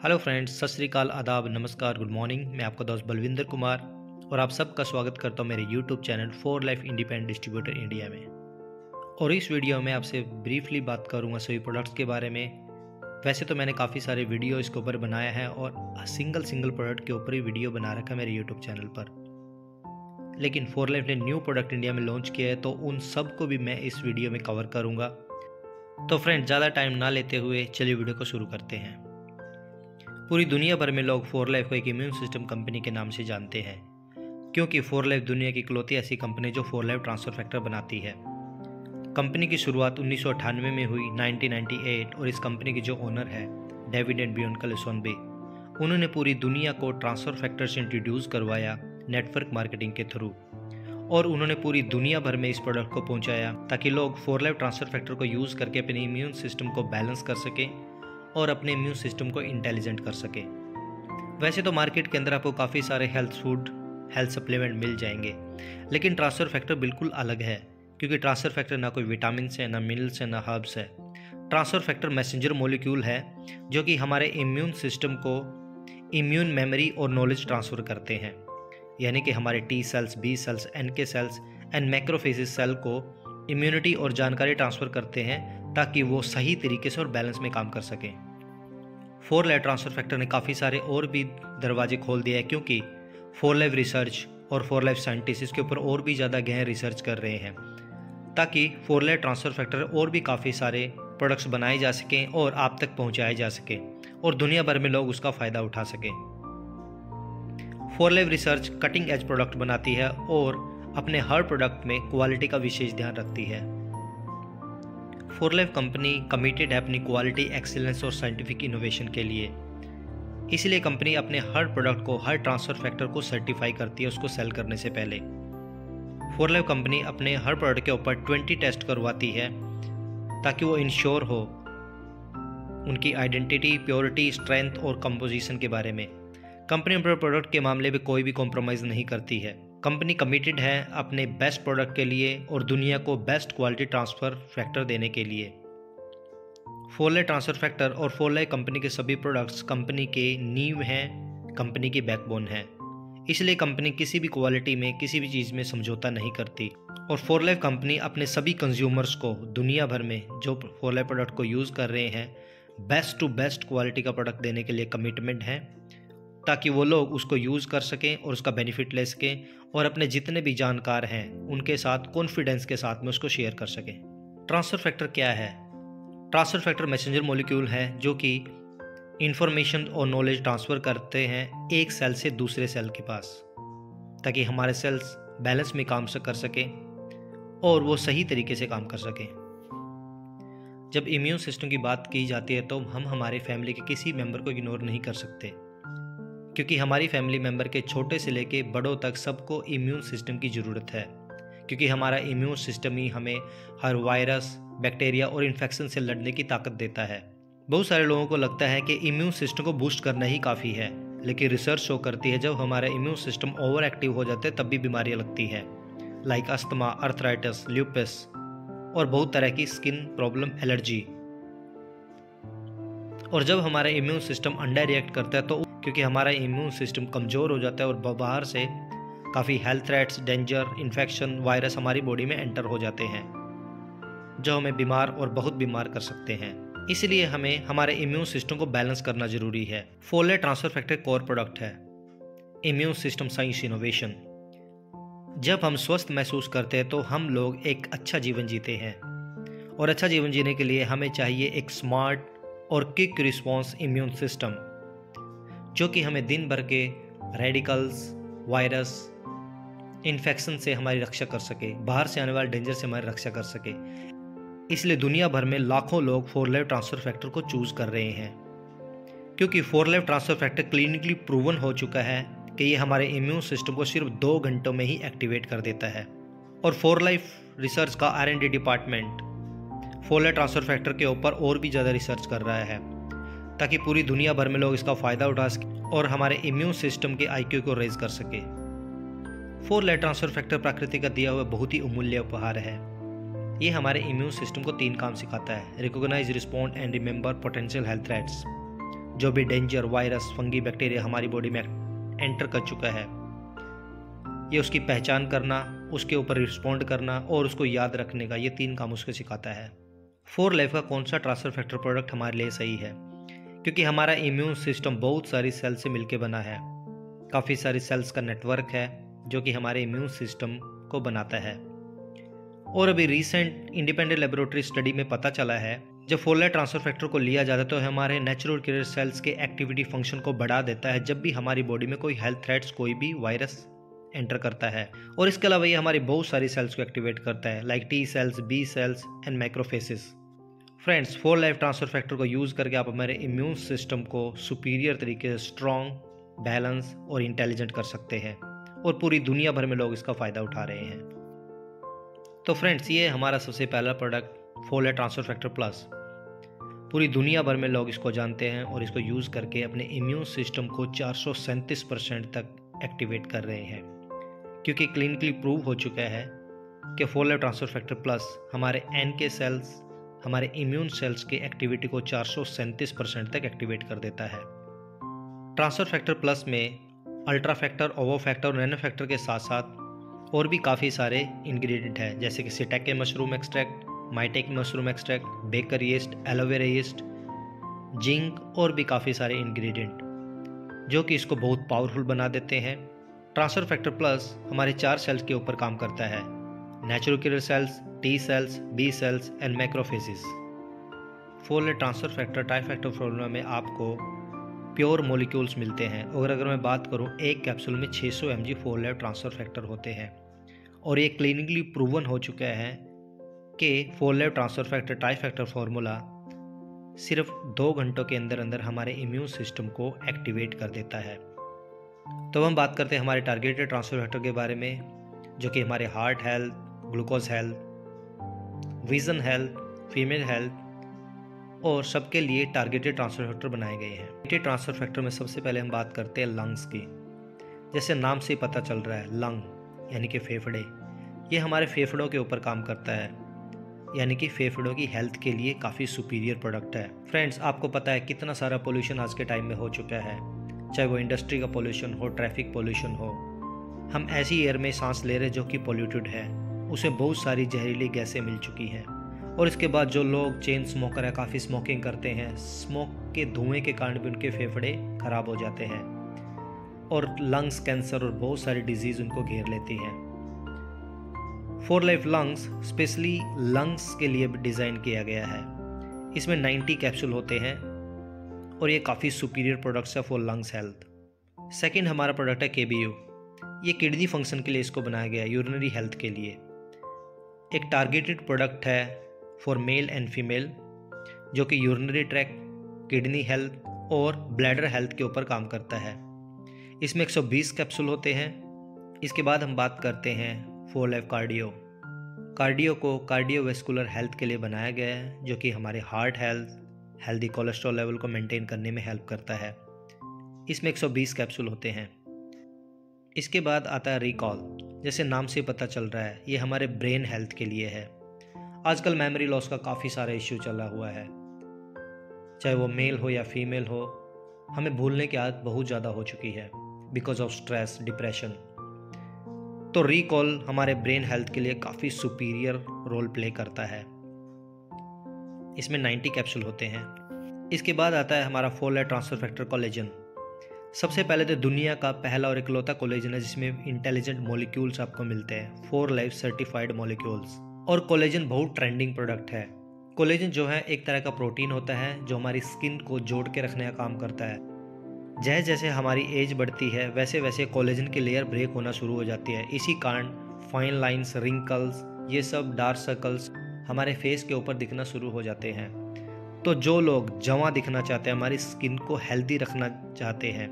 Hello friends, सत श्री अकाल, आदाब, नमस्कार, गुड मॉर्निंग। मैं आपका दोस्त बलविंदर कुमार और आप सबका स्वागत करता हूं मेरे YouTube channel for life independent distributor India में। और इस वीडियो में आपसे ब्रीफली बात करूंगा सभी प्रोडक्ट्स के बारे में। वैसे तो मैंने काफ़ी सारे वीडियो इसके ऊपर बनाया है और सिंगल प्रोडक्ट के ऊपर ही वीडियो बना रखा है मेरे यूट्यूब चैनल पर, लेकिन फॉर लाइफ ने न्यू प्रोडक्ट इंडिया में लॉन्च किया है तो उन सब को भी मैं इस वीडियो में कवर करूँगा। तो फ्रेंड, ज़्यादा टाइम ना लेते हुए चलिए वीडियो को शुरू करते हैं। पूरी दुनिया भर में लोग फॉर लाइफ को एक इम्यून सिस्टम कंपनी के नाम से जानते हैं, क्योंकि फॉर लाइफ दुनिया की इकलौती ऐसी कंपनी जो फॉर लाइफ ट्रांसफर फैक्टर बनाती है। कंपनी की शुरुआत 1998 में हुई 1998 और इस कंपनी के जो ओनर है डेविड एंड बियॉन्का लेसोनबे, उन्होंने पूरी दुनिया को ट्रांसफर फैक्टर से इंट्रोड्यूस करवाया नेटवर्क मार्केटिंग के थ्रू, और उन्होंने पूरी दुनिया भर में इस प्रोडक्ट को पहुंचाया ताकि लोग फॉर लाइफ ट्रांसफर फैक्टर को यूज़ करके अपने इम्यून सिस्टम को बैलेंस कर सकें और अपने इम्यून सिस्टम को इंटेलिजेंट कर सके। वैसे तो मार्केट के अंदर आपको काफ़ी सारे हेल्थ फूड, हेल्थ सप्लीमेंट मिल जाएंगे, लेकिन ट्रांसफर फैक्टर बिल्कुल अलग है, क्योंकि ट्रांसफर फैक्टर ना कोई विटामिन है, ना मिनरल्स है, ना हर्ब्स है। ट्रांसफर फैक्टर मैसेंजर मॉलिक्यूल है जो कि हमारे इम्यून सिस्टम को इम्यून मेमोरी और नॉलेज ट्रांसफ़र करते हैं, यानी कि हमारे T cells, B cells, NK cells and macrophages cell को इम्यूनिटी और जानकारी ट्रांसफ़र करते हैं ताकि वो सही तरीके से और बैलेंस में काम कर सकें। फॉर लाइफ ट्रांसफर फैक्टर ने काफ़ी सारे और भी दरवाजे खोल दिए हैं, क्योंकि फॉर लाइफ रिसर्च और फॉर लाइफ साइंटिस्ट इसके ऊपर और भी ज़्यादा गहन रिसर्च कर रहे हैं ताकि फॉर लाइफ ट्रांसफर फैक्टर और भी काफ़ी सारे प्रोडक्ट्स बनाए जा सकें और आप तक पहुँचाए जा सकें और दुनिया भर में लोग उसका फ़ायदा उठा सकें। For life research cutting edge product बनाती है और अपने हर प्रोडक्ट में क्वालिटी का विशेष ध्यान रखती है। फॉर लाइफ कंपनी कमिटेड है अपनी क्वालिटी, एक्सीलेंस और साइंटिफिक इनोवेशन के लिए, इसलिए कंपनी अपने हर प्रोडक्ट को, हर ट्रांसफर फैक्टर को सर्टिफाई करती है उसको सेल करने से पहले। फॉर लाइफ कंपनी अपने हर प्रोडक्ट के ऊपर 20 टेस्ट करवाती है ताकि वो इंश्योर हो उनकी आइडेंटिटी, प्योरिटी, स्ट्रेंथ और कंपोजिशन के बारे में। कंपनी अपने प्रोडक्ट के मामले में कोई भी कॉम्प्रोमाइज़ नहीं करती है। कंपनी कमिटेड है अपने बेस्ट प्रोडक्ट के लिए और दुनिया को बेस्ट क्वालिटी ट्रांसफ़र फैक्टर देने के लिए। फॉर लाइफ ट्रांसफर फैक्टर और फॉर लाइफ कंपनी के सभी प्रोडक्ट्स कंपनी के नींव हैं, कंपनी की बैकबोन है, इसलिए कंपनी किसी भी क्वालिटी में, किसी भी चीज़ में समझौता नहीं करती। और फॉर लाइफ कंपनी अपने सभी कंज्यूमर्स को दुनिया भर में जो फॉर लाइफ प्रोडक्ट को यूज़ कर रहे हैं बेस्ट टू बेस्ट क्वालिटी का प्रोडक्ट देने के लिए कमिटमेंट है, ताकि वो लोग उसको यूज़ कर सकें और उसका बेनिफिट ले सकें और अपने जितने भी जानकार हैं उनके साथ कॉन्फिडेंस के साथ में उसको शेयर कर सकें। ट्रांसफर फैक्टर क्या है? ट्रांसफर फैक्टर मैसेंजर मॉलिक्यूल है जो कि इंफॉर्मेशन और नॉलेज ट्रांसफ़र करते हैं एक सेल से दूसरे सेल के पास, ताकि हमारे सेल्स बैलेंस में काम कर सकें और वो सही तरीके से काम कर सकें। जब इम्यून सिस्टम की बात की जाती है तो हम हमारे फैमिली के किसी मेंबर को इग्नोर नहीं कर सकते, क्योंकि हमारी फैमिली मेंबर के छोटे से लेके बड़ों तक सबको इम्यून सिस्टम की ज़रूरत है, क्योंकि हमारा इम्यून सिस्टम ही हमें हर वायरस, बैक्टीरिया और इन्फेक्शन से लड़ने की ताकत देता है। बहुत सारे लोगों को लगता है कि इम्यून सिस्टम को बूस्ट करना ही काफ़ी है, लेकिन रिसर्च शो करती है जब हमारा इम्यून सिस्टम ओवर एक्टिव हो जाता है तब भी बीमारियाँ लगती हैं, लाइक अस्थमा, अर्थराइटिस, ल्यूपस और बहुत तरह की स्किन प्रॉब्लम, एलर्जी। और जब हमारा इम्यून सिस्टम अंडर रिएक्ट करता है तो क्योंकि हमारा इम्यून सिस्टम कमज़ोर हो जाता है और बाहर से काफ़ी health threats, danger, infection, virus हमारी बॉडी में एंटर हो जाते हैं जो हमें बीमार और बहुत बीमार कर सकते हैं। इसलिए हमें हमारे इम्यून सिस्टम को बैलेंस करना ज़रूरी है। For life transfer factor core product है इम्यून सिस्टम साइंस इनोवेशन। जब हम स्वस्थ महसूस करते हैं तो हम लोग एक अच्छा जीवन जीते हैं, और अच्छा जीवन जीने के लिए हमें चाहिए एक स्मार्ट और क्विक रिस्पॉन्स इम्यून सिस्टम जो कि हमें दिन भर के रेडिकल्स, वायरस, इन्फेक्शन से हमारी रक्षा कर सके, बाहर से आने वाले डेंजर से हमारी रक्षा कर सके। इसलिए दुनिया भर में लाखों लोग फॉर लाइफ ट्रांसफर फैक्टर को चूज़ कर रहे हैं, क्योंकि for life transfer factor clinically proven हो चुका है कि ये हमारे इम्यून सिस्टम को सिर्फ 2 घंटों में ही एक्टिवेट कर देता है। और फॉर लाइफ रिसर्च का R&D department for life transfer factor के ऊपर और भी ज़्यादा रिसर्च कर रहा है ताकि पूरी दुनिया भर में लोग इसका फ़ायदा उठा सकें और हमारे इम्यून सिस्टम के IQ को रेज कर सके। फॉर लाइफ ट्रांसफर फैक्टर प्रकृति का दिया हुआ बहुत ही अमूल्य उपहार है। ये हमारे इम्यून सिस्टम को 3 काम सिखाता है: recognise, respond and remember potential health threats. जो भी डेंजर वायरस, फंगी, बैक्टीरिया हमारी बॉडी में एंटर कर चुका है, ये उसकी पहचान करना, उसके ऊपर रिस्पॉन्ड करना और उसको याद रखने का, ये 3 काम उसको सिखाता है। 4 लाइफ का कौन सा ट्रांसफर फैक्टर प्रोडक्ट हमारे लिए सही है? क्योंकि हमारा इम्यून सिस्टम बहुत सारी सेल से मिलकर बना है, काफ़ी सारी सेल्स का नेटवर्क है जो कि हमारे इम्यून सिस्टम को बनाता है। और अभी रिसेंट इंडिपेंडेंट लेबोरेटरी स्टडी में पता चला है, जब 4 लाइफ ट्रांसफर फैक्टर को लिया जाता है तो हमारे नेचुरल किलर सेल्स के एक्टिविटी फंक्शन को बढ़ा देता है जब भी हमारी बॉडी में कोई हेल्थ थ्रेट्स, कोई भी वायरस एंटर करता है। और इसके अलावा ये हमारी बहुत सारी सेल्स को एक्टिवेट करता है, like T cells, B cells and macrophages. Friends, 4 life transfer factor को यूज़ करके आप हमारे इम्यून सिस्टम को सुपीरियर तरीके से स्ट्रॉन्ग, बैलेंस और इंटेलिजेंट कर सकते हैं और पूरी दुनिया भर में लोग इसका फ़ायदा उठा रहे हैं। तो फ्रेंड्स, ये हमारा सबसे पहला product 4 life transfer factor plus. पूरी दुनिया भर में लोग इसको जानते हैं और इसको यूज़ करके अपने इम्यून सिस्टम को 437% तक एक्टिवेट कर रहे हैं, क्योंकि क्लिनिकली प्रूव हो चुका है कि 4 लाइफ ट्रांसफर फैक्टर प्लस हमारे NK सेल्स, हमारे इम्यून सेल्स की एक्टिविटी को 437% तक एक्टिवेट कर देता है। ट्रांसफर फैक्टर प्लस में अल्ट्रा फैक्टर, ओवो फैक्टर और नैनो फैक्टर के साथ साथ और भी काफ़ी सारे इंग्रेडिएंट हैं, जैसे कि shiitake mushroom extract, maitake mushroom extract, baker yeast, aloe vera yeast, zinc और भी काफ़ी सारे इंग्रेडिएंट जो कि इसको बहुत पावरफुल बना देते हैं। ट्रांसफर फैक्टर प्लस हमारे 4 सेल्स के ऊपर काम करता है, natural killer cells, T cells, B cells and macrophages. 4 life transfer factor trifactor formula में आपको प्योर मॉलिक्यूल्स मिलते हैं, और अगर मैं बात करूं, एक कैप्सूल में 600 mg 4 लाइफ ट्रांसफर फैक्टर होते हैं और ये क्लिनिकली प्रूवन हो चुका है कि 4 life transfer factor trifactor formula सिर्फ 2 घंटों के अंदर अंदर हमारे इम्यून सिस्टम को एक्टिवेट कर देता है। तो हम बात करते हैं हमारे टारगेटेड ट्रांसफर फैक्टर के बारे में, जो कि हमारे heart health, glucose health, vision health, female health और सबके लिए टारगेटेड ट्रांसफर फैक्टर बनाए गए हैं। टारगेटेड ट्रांसफर फैक्टर में सबसे पहले हम बात करते हैं लंग्स की। जैसे नाम से ही पता चल रहा है, लंग यानी कि फेफड़े, ये हमारे फेफड़ों के ऊपर काम करता है, यानी कि फेफड़ों की हेल्थ के लिए काफ़ी सुपीरियर प्रोडक्ट है। फ्रेंड्स, आपको पता है कितना सारा पोल्यूशन आज के टाइम में हो चुका है, चाहे वो इंडस्ट्री का पोल्यूशन हो, ट्रैफिक पोल्यूशन हो। हम ऐसी एयर में सांस ले रहे जो कि पोल्यूटेड है, उसे बहुत सारी जहरीली गैसें मिल चुकी हैं। और इसके बाद जो लोग चेन स्मोकर है, काफ़ी स्मोकिंग करते हैं, स्मोक के धुएं के कारण भी उनके फेफड़े खराब हो जाते हैं और लंग्स कैंसर और बहुत सारी डिजीज़ उनको घेर लेती हैं। 4 लाइफ लंग्स स्पेशली लंग्स के लिए डिज़ाइन किया गया है। इसमें 90 कैप्सूल होते हैं और ये काफ़ी सुपीरियर प्रोडक्ट्स है फॉर लंग्स हेल्थ। सेकंड हमारा प्रोडक्ट है KBU। ये किडनी फंक्शन के लिए इसको बनाया गया है, यूरिनरी हेल्थ के लिए। एक टारगेटेड प्रोडक्ट है फॉर मेल एंड फीमेल, जो कि यूरिनरी ट्रैक्ट, किडनी हेल्थ और ब्लैडर हेल्थ के ऊपर काम करता है। इसमें 120 कैप्सूल होते हैं। इसके बाद हम बात करते हैं 4 लाइफ कार्डियो। कार्डियो को कार्डियोवैस्कुलर हेल्थ के लिए बनाया गया है, जो कि हमारे heart health, healthy cholesterol level को मेंटेन करने में हेल्प करता है। इसमें 120 कैप्सूल होते हैं। इसके बाद आता है रिकॉल। जैसे नाम से पता चल रहा है, ये हमारे ब्रेन हेल्थ के लिए है। आजकल मेमोरी लॉस का काफ़ी सारा इश्यू चला हुआ है, चाहे वो मेल हो या फीमेल हो, हमें भूलने की आदत बहुत ज़्यादा हो चुकी है बिकॉज ऑफ स्ट्रेस, डिप्रेशन। तो रिकॉल हमारे ब्रेन हेल्थ के लिए काफ़ी सुपीरियर रोल प्ले करता है। इसमें 90 कैप्सूल होते हैं। इसके बाद आता है हमारा 4 लाइफ ट्रांसफर फैक्टर कोलेजन। सबसे पहले तो दुनिया का पहला और इकलौता कोलेजन है जिसमें इंटेलिजेंट मॉलिक्यूल्स आपको मिलते हैं, 4 लाइफ सर्टिफाइड मॉलिक्यूल्स। और कोलेजन बहुत ट्रेंडिंग प्रोडक्ट है। कोलेजन जो है एक तरह का प्रोटीन होता है जो हमारी स्किन को जोड़ के रखने का काम करता है। जैसे जैसे हमारी एज बढ़ती है वैसे वैसे कोलेजन की लेयर ब्रेक होना शुरू हो जाती है। इसी कारण फाइन लाइंस, रिंकल्स, ये सब डार्क सर्कल्स हमारे फेस के ऊपर दिखना शुरू हो जाते हैं। तो जो लोग जवां दिखना चाहते हैं, हमारी स्किन को हेल्दी रखना चाहते हैं,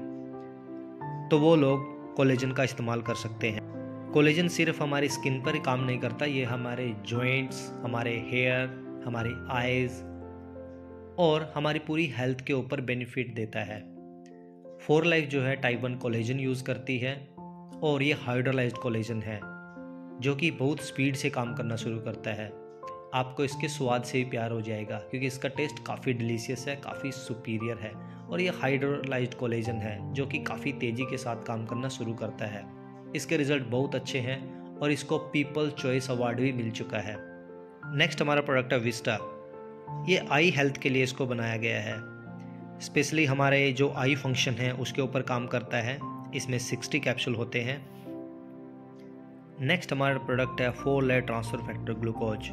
तो वो लोग कोलेजन का इस्तेमाल कर सकते हैं। कोलेजन सिर्फ हमारी स्किन पर ही काम नहीं करता, ये हमारे जॉइंट्स, हमारे हेयर, हमारी आईज और हमारी पूरी हेल्थ के ऊपर बेनिफिट देता है। 4 लाइफ जो है टाइप 1 कोलेजन यूज़ करती है और ये हाइड्रोलाइज्ड कोलेजन है जो कि बहुत स्पीड से काम करना शुरू करता है। आपको इसके स्वाद से ही प्यार हो जाएगा क्योंकि इसका टेस्ट काफ़ी डिलीशियस है, काफ़ी सुपीरियर है और ये हाइड्रोलाइज्ड कोलेजन है जो कि काफ़ी तेज़ी के साथ काम करना शुरू करता है। इसके रिजल्ट बहुत अच्छे हैं और इसको पीपल चॉइस अवार्ड भी मिल चुका है। नेक्स्ट हमारा प्रोडक्ट है विस्टा। ये आई हेल्थ के लिए इसको बनाया गया है। स्पेशली हमारे जो आई फंक्शन है उसके ऊपर काम करता है। इसमें 60 कैप्सूल होते हैं। नेक्स्ट हमारा प्रोडक्ट है 4 layer transfer factor glucose.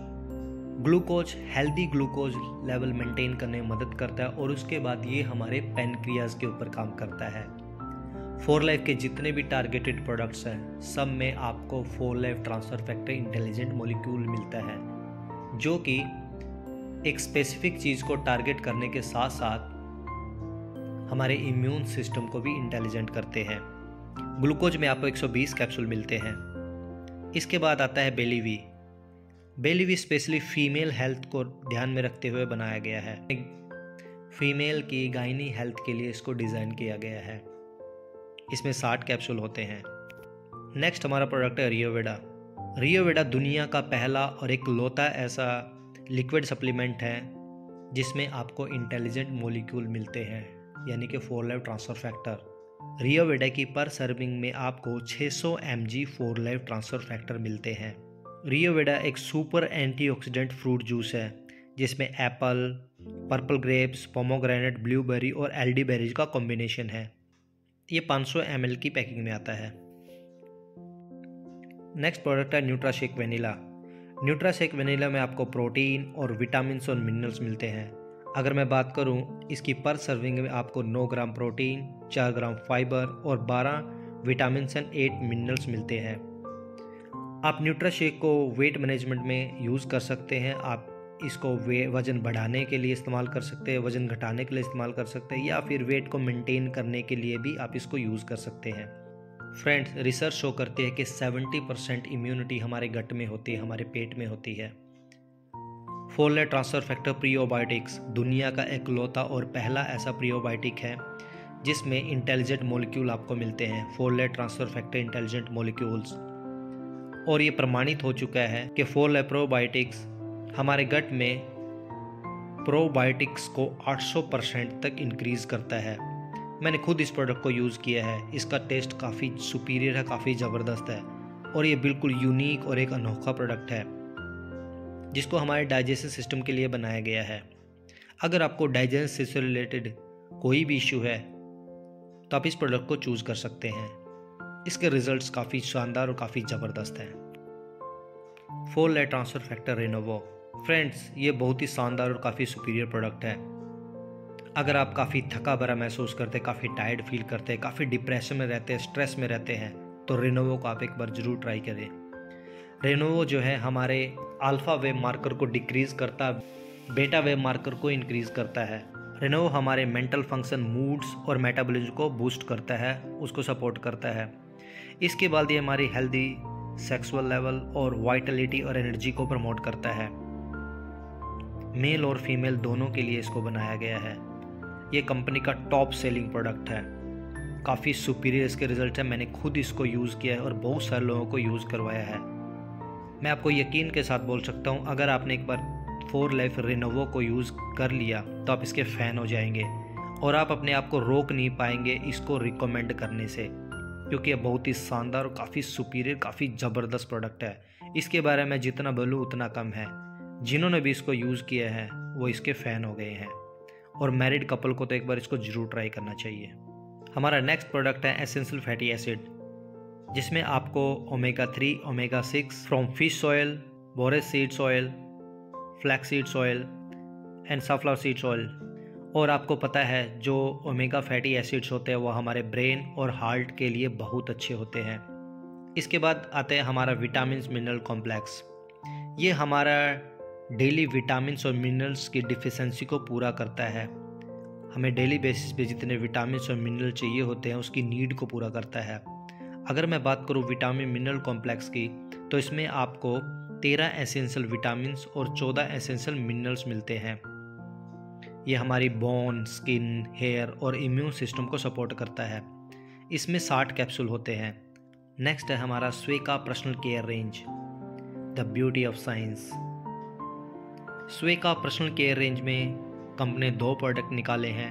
Glucose healthy glucose level maintain करने में मदद करता है और उसके बाद ये हमारे पैनक्रियाज के ऊपर काम करता है। 4 लाइफ के जितने भी टारगेटेड प्रोडक्ट्स हैं सब में आपको 4 life transfer factor intelligent molecule मिलता है जो कि एक स्पेसिफिक चीज़ को टारगेट करने के साथ साथ हमारे इम्यून सिस्टम को भी इंटेलिजेंट करते हैं। ग्लूकोज में आपको 120 कैप्सूल मिलते हैं। इसके बाद आता है बेलीवी। बेलीवी स्पेशली फीमेल हेल्थ को ध्यान में रखते हुए बनाया गया है। फीमेल की गायनी हेल्थ के लिए इसको डिज़ाइन किया गया है। इसमें 60 कैप्सूल होते हैं। नेक्स्ट हमारा प्रोडक्ट है रियोवेडा। रियोवेडा दुनिया का पहला और एक लौता ऐसा लिक्विड सप्लीमेंट है जिसमें आपको इंटेलिजेंट मॉलिक्यूल मिलते हैं, यानी कि 4 लाइफ ट्रांसफर फैक्टर। रियोवेडा की पर सर्विंग में आपको 600 mg 4 लाइफ ट्रांसफर फैक्टर मिलते हैं। रियोवेडा एक सुपर एंटीऑक्सीडेंट फ्रूट जूस है जिसमें Apple, purple grapes, pomegranate, blueberry और एल्डीबेरीज का कॉम्बिनेशन है। ये 500 ml की पैकिंग में आता है। नेक्स्ट प्रोडक्ट है न्यूट्राशेक वेनिला। न्यूट्राशेक वेनिला में आपको प्रोटीन और विटामिन और मिनरल्स मिलते हैं। अगर मैं बात करूं, इसकी पर सर्विंग में आपको 9 ग्राम प्रोटीन, 4 ग्राम फाइबर और 12 विटामिन एंड 8 मिनरल्स मिलते हैं। आप न्यूट्राशेक को वेट मैनेजमेंट में यूज़ कर सकते हैं। आप इसको वज़न बढ़ाने के लिए इस्तेमाल कर सकते हैं, वज़न घटाने के लिए इस्तेमाल कर सकते हैं, या फिर वेट को मेंटेन करने के लिए भी आप इसको यूज़ कर सकते हैं। फ्रेंड्स, रिसर्च शो करती है कि 70% इम्यूनिटी हमारे गट में होती है, हमारे पेट में होती है। 4 लेयर ट्रांसफर फैक्टर प्रीओबायोटिक्स दुनिया का एकलौता और पहला ऐसा प्रीओबायोटिक है जिसमें इंटेलिजेंट मॉलिक्यूल आपको मिलते हैं, 4 layer transfer factor intelligent molecules. और ये प्रमाणित हो चुका है कि 4 लेयर प्रोबायोटिक्स हमारे गट में प्रोबायोटिक्स को 800% तक इंक्रीज करता है। मैंने खुद इस प्रोडक्ट को यूज़ किया है। इसका टेस्ट काफ़ी सुपीरियर है, काफ़ी ज़बरदस्त है और ये बिल्कुल यूनिक और एक अनोखा प्रोडक्ट है जिसको हमारे डाइजेशन सिस्टम के लिए बनाया गया है। अगर आपको डाइजेशन से रिलेटेड कोई भी इशू है तो आप इस प्रोडक्ट को चूज़ कर सकते हैं। इसके रिजल्ट्स काफ़ी शानदार और काफ़ी ज़बरदस्त हैं। 4 लेयर ट्रांसफर फैक्टर रेनोवो। फ्रेंड्स, ये बहुत ही शानदार और काफ़ी सुपीरियर प्रोडक्ट है। अगर आप काफ़ी थका भरा महसूस करते हैं, काफ़ी टायर्ड फील करते हैं, काफ़ी डिप्रेशन में रहते हैं, स्ट्रेस में रहते हैं, तो रेनोवो को आप एक बार ज़रूर ट्राई करें। रेनोवो जो है हमारे अल्फ़ा वेव मार्कर को डिक्रीज़ करता है, बीटा वेव मार्कर को इंक्रीज़ करता है। रेनोवो हमारे मेंटल फंक्शन, मूड्स और मेटाबॉलिज्म को बूस्ट करता है, उसको सपोर्ट करता है। इसके बाद ये हमारी हेल्दी सेक्सुअल लेवल और वाइटलिटी और एनर्जी को प्रमोट करता है। मेल और फीमेल दोनों के लिए इसको बनाया गया है। ये कंपनी का टॉप सेलिंग प्रोडक्ट है। काफ़ी सुपीरियर इसके रिजल्ट है। मैंने खुद इसको यूज़ किया है और बहुत सारे लोगों को यूज़ करवाया है। मैं आपको यकीन के साथ बोल सकता हूँ, अगर आपने एक बार 4 लाइफ रेनोवो को यूज़ कर लिया तो आप इसके फ़ैन हो जाएंगे और आप अपने आप को रोक नहीं पाएंगे इसको रिकमेंड करने से, क्योंकि ये बहुत ही शानदार और काफ़ी सुपीरियर, काफ़ी ज़बरदस्त प्रोडक्ट है। इसके बारे में जितना बोलूँ उतना कम है। जिन्होंने भी इसको यूज़ किया है वो इसके फ़ैन हो गए हैं और मैरिड कपल को तो एक बार इसको ज़रूर ट्राई करना चाहिए। हमारा नेक्स्ट प्रोडक्ट है एसेंशियल फैटी एसिड, जिसमें आपको omega 3, omega 6 from fish oil, borage seeds oil, flax seeds oil and sunflower seeds oil. और आपको पता है जो ओमेगा फैटी एसिड्स होते हैं वो हमारे ब्रेन और हार्ट के लिए बहुत अच्छे होते हैं। इसके बाद आते हैं हमारा विटामिन मिनरल कॉम्प्लेक्स। ये हमारा डेली विटामिन और मिनरल्स की डिफिशेंसी को पूरा करता है। हमें डेली बेसिस पे जितने विटामिन और मिनरल चाहिए होते हैं उसकी नीड को पूरा करता है। अगर मैं बात करूँ विटामिन मिनरल कॉम्प्लेक्स की, तो इसमें आपको 13 एसेंशियल विटामिन और 14 एसेंशियल मिनरल्स मिलते हैं। ये हमारी बोन, स्किन, हेयर और इम्यून सिस्टम को सपोर्ट करता है। इसमें 60 कैप्सूल होते हैं। नेक्स्ट है हमारा Sweka personal care range, the beauty of science. Sweka personal care range में कंपनी 2 प्रोडक्ट निकाले हैं।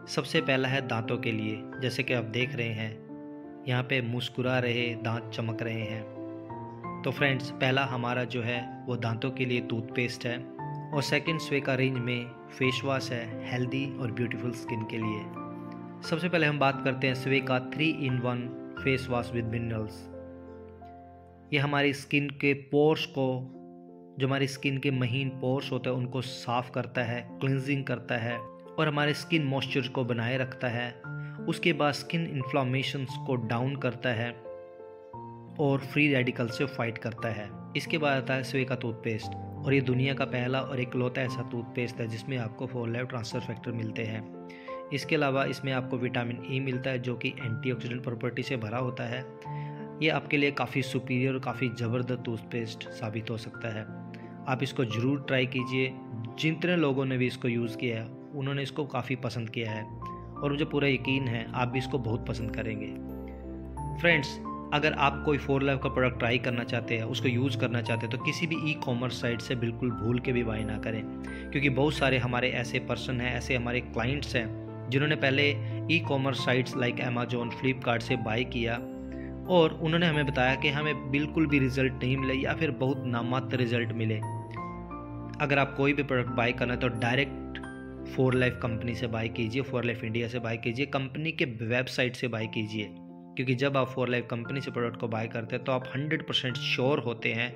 सबसे पहला है दांतों के लिए, जैसे कि आप देख रहे हैं यहाँ पे मुस्कुरा रहे दांत चमक रहे हैं। तो फ्रेंड्स, पहला हमारा जो है वो दांतों के लिए टूथपेस्ट है, और सेकंड स्वेका रेंज में फेस वॉश है हेल्दी और ब्यूटीफुल स्किन के लिए। सबसे पहले हम बात करते हैं स्वेका 3-in-1 face wash with minerals. ये हमारी स्किन के पोर्स को, जो हमारी स्किन के महीन पोर्स होते हैं उनको साफ़ करता है, क्लिनजिंग करता है और हमारे स्किन मॉइस्चर को बनाए रखता है। उसके बाद स्किन इन्फ्लामेशंस को डाउन करता है और फ्री रेडिकल से फाइट करता है। इसके बाद आता है स्वेका टूथपेस्ट, और ये दुनिया का पहला और इकलौता ऐसा टूथपेस्ट है जिसमें आपको 4 लाइफ ट्रांसफर फैक्टर मिलते हैं। इसके अलावा इसमें आपको विटामिन ई मिलता है जो कि एंटीऑक्सीडेंट प्रॉपर्टी से भरा होता है। ये आपके लिए काफ़ी सुपीरियर और काफ़ी ज़बरदस्त टूथपेस्ट साबित हो सकता है। आप इसको ज़रूर ट्राई कीजिए। जितने लोगों ने भी इसको यूज़ किया है उन्होंने इसको काफ़ी पसंद किया है, और मुझे पूरा यकीन है आप भी इसको बहुत पसंद करेंगे। फ्रेंड्स, अगर आप कोई 4 लाइफ का प्रोडक्ट ट्राई करना चाहते हैं, उसको यूज़ करना चाहते हैं, तो किसी भी ई-कॉमर्स साइट से बिल्कुल भूल के भी बाय ना करें, क्योंकि बहुत सारे हमारे ऐसे पर्सन हैं, ऐसे हमारे क्लाइंट्स हैं जिन्होंने पहले ecommerce sites like Amazon, Flipkart से बाय किया और उन्होंने हमें बताया कि हमें बिल्कुल भी रिज़ल्ट नहीं मिले या फिर बहुत नामात्र रिज़ल्ट मिले। अगर आप कोई भी प्रोडक्ट बाय करना है तो डायरेक्ट 4 लाइफ कंपनी से बाय कीजिए, 4 लाइफ इंडिया से बाय कीजिए, कंपनी के वेबसाइट से बाय कीजिए, क्योंकि जब आप 4 लाइफ कंपनी से प्रोडक्ट को बाय करते हैं तो आप 100% श्योर होते हैं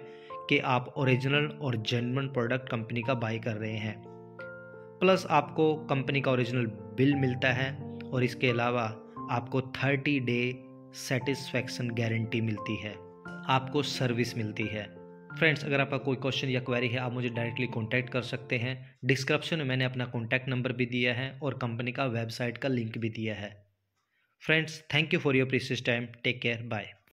कि आप ओरिजिनल और जेन्युइन प्रोडक्ट कंपनी का बाय कर रहे हैं। प्लस आपको कंपनी का ओरिजिनल बिल मिलता है, और इसके अलावा आपको 30 डे सेटिस्फैक्शन गारंटी मिलती है, आपको सर्विस मिलती है। फ्रेंड्स, अगर आपका कोई क्वेश्चन या क्वेरी है आप मुझे डायरेक्टली कॉन्टैक्ट कर सकते हैं। डिस्क्रिप्शन में मैंने अपना कॉन्टैक्ट नंबर भी दिया है और कंपनी का वेबसाइट का लिंक भी दिया है। Friends, thank you for your precious time. Take care, bye.